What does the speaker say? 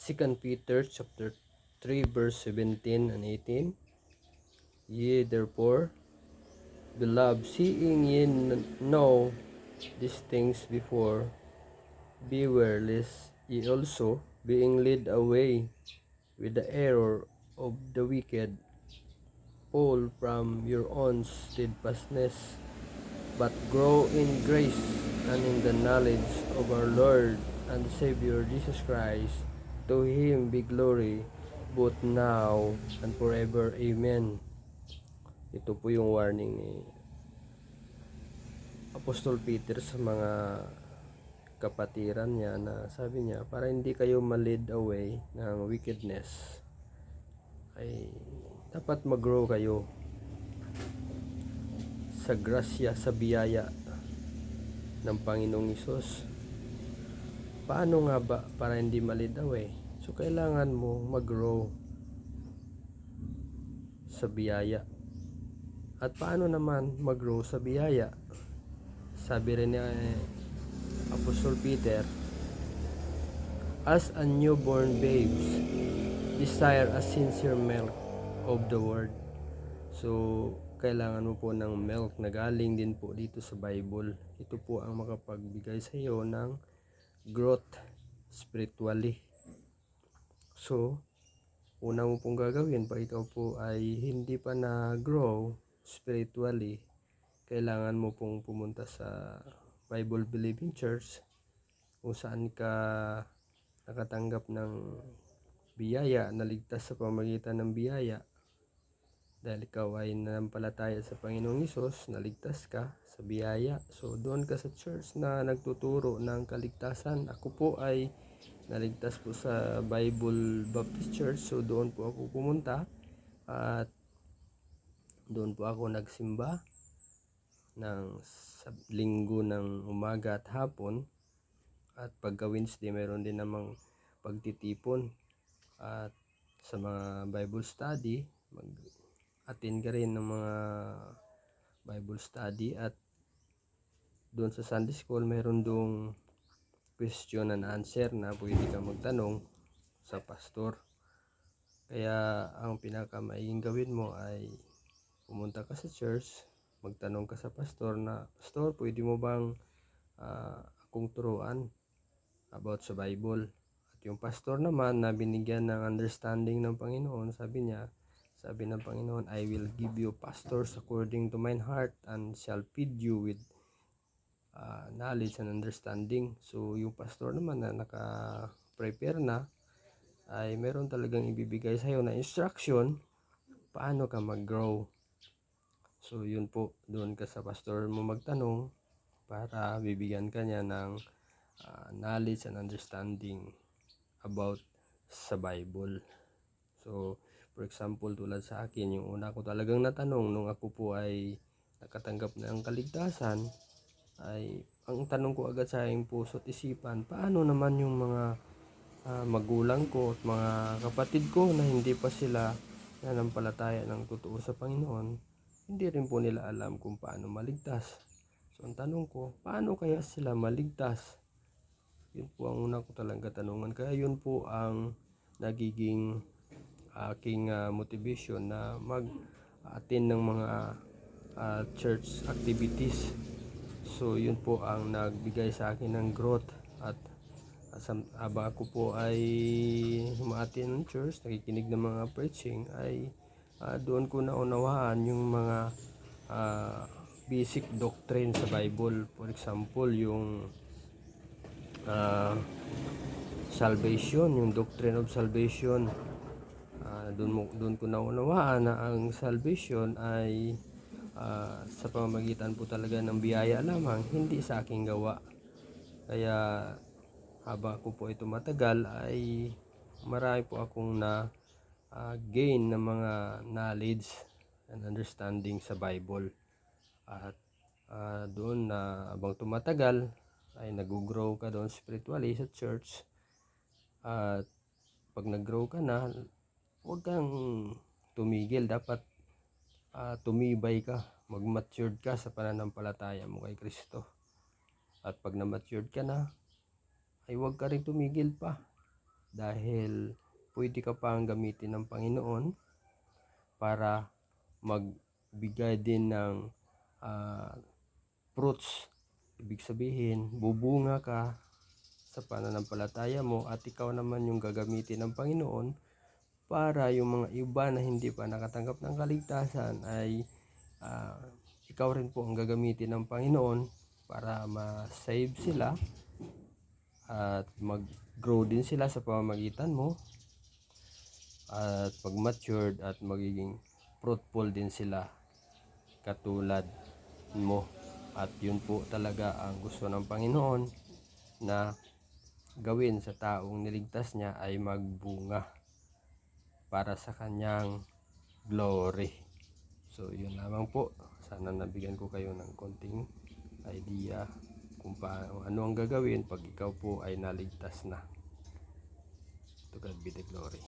2 Peter chapter 3 verse 17 and 18. Ye therefore, beloved, seeing ye know these things before, beware lest ye also, being led away with the error of the wicked, fall from your own steadfastness, but grow in grace and in the knowledge of our Lord and Savior Jesus Christ. To Him be glory both now and forever. Amen. Ito po yung warning ni Apostol Peter sa mga kapatiran niya, na sabi niya, para hindi kayo ma-lead away ng wickedness, ay dapat mag-grow kayo sa grasya, sa biyaya ng Panginoong Hesus. Paano nga ba para hindi ma-lead away? So kailangan mo mag-grow sa biyaya. At paano naman mag-grow sa biyaya? Sabi rin ni Apostol Peter, as a newborn babes, desire a sincere milk of the word. So kailangan mo po ng milk na galing din po dito sa Bible. Ito po ang makapagbigay sa iyo ng growth spiritually. So una mo pong gagawin pag ikaw po ay hindi pa na-grow spiritually, kailangan mo pong pumunta sa Bible Believing Church kung saan ka nakatanggap ng biyaya, naligtas sa pamamagitan ng biyaya. Dahil ikaw ay nanampalataya sa Panginoong Hesus, naligtas ka sa biyaya. So doon ka sa church na nagtuturo ng kaligtasan. Ako po ay naligtas po sa Bible Baptist Church, so doon po ako pumunta at doon po ako nagsimba ng linggo ng umaga at hapon, at pagka Wednesday meron din namang pagtitipon, at sa mga Bible study mag-attend ka rin ng mga Bible study, at doon sa Sunday School meron doong question and answer na pwede ka magtanong sa pastor. Kaya ang pinakamaiging gawin mo ay pumunta ka sa church, magtanong ka sa pastor na, pastor, pwede mo bang akong turuan about sa Bible? At yung pastor naman na binigyan ng understanding ng Panginoon, sabi ng Panginoon, I will give you pastors according to mine heart and shall feed you with knowledge and understanding. So yung pastor naman na naka-prepare na, ay meron talagang ibibigay sa iyo na instruction paano ka mag-grow. So yun po, doon ka sa pastor mo magtanong para bibigyan ka niya ng knowledge and understanding about sa Bible. So for example, tulad sa akin, yung una ko talagang natanong nung ako po ay nakatanggap ng kaligtasan, ay ang tanong ko agad sa aking puso at isipan, paano naman yung mga magulang ko at mga kapatid ko na hindi pa sila nanampalataya ng totoo sa Panginoon, hindi rin po nila alam kung paano maligtas. So ang tanong ko, paano kaya sila maligtas? Yun po ang una ko talagang katanungan. Kaya yun po ang nagiging aking motivation na mag-attend ng mga church activities. So yun po ang nagbigay sa akin ng growth, at habang ako po ay umaattend ng church, nakikinig ng mga preaching, ay doon ko naunawaan yung mga basic doctrine sa Bible. For example, yung salvation, yung doctrine of salvation. Doon ko naunawaan na ang salvation ay sa pamamagitan po talaga ng biyaya lamang, hindi sa aking gawa. Kaya habang ako po ay tumatagal, ay marami po akong na gain ng mga knowledge and understanding sa Bible. At doon na habang tumatagal ay nag-grow ka doon spiritually sa church. At pag nag-grow ka na, huwag kang tumigil, dapat tumibay ka, mag-matured ka sa pananampalataya mo kay Kristo. At pag na-matured ka na, ay huwag ka rin tumigil pa. dahil pwede ka pang gamitin ng Panginoon para magbigay din ng fruits. Ibig sabihin, bubunga ka sa pananampalataya mo at ikaw naman yung gagamitin ng Panginoon para yung mga iba na hindi pa nakatanggap ng kaligtasan ay ikaw rin po ang gagamitin ng Panginoon para ma-save sila at mag-grow din sila sa pamamagitan mo at pag-matured at magiging fruitful din sila katulad mo. At yun po talaga ang gusto ng Panginoon na gawin sa taong niligtas niya ay magbunga para sa kanyang glory. So yun lamang po, sana nabigyan ko kayo ng konting idea kung ano ang gagawin pag ikaw po ay naligtas na. To God be the glory.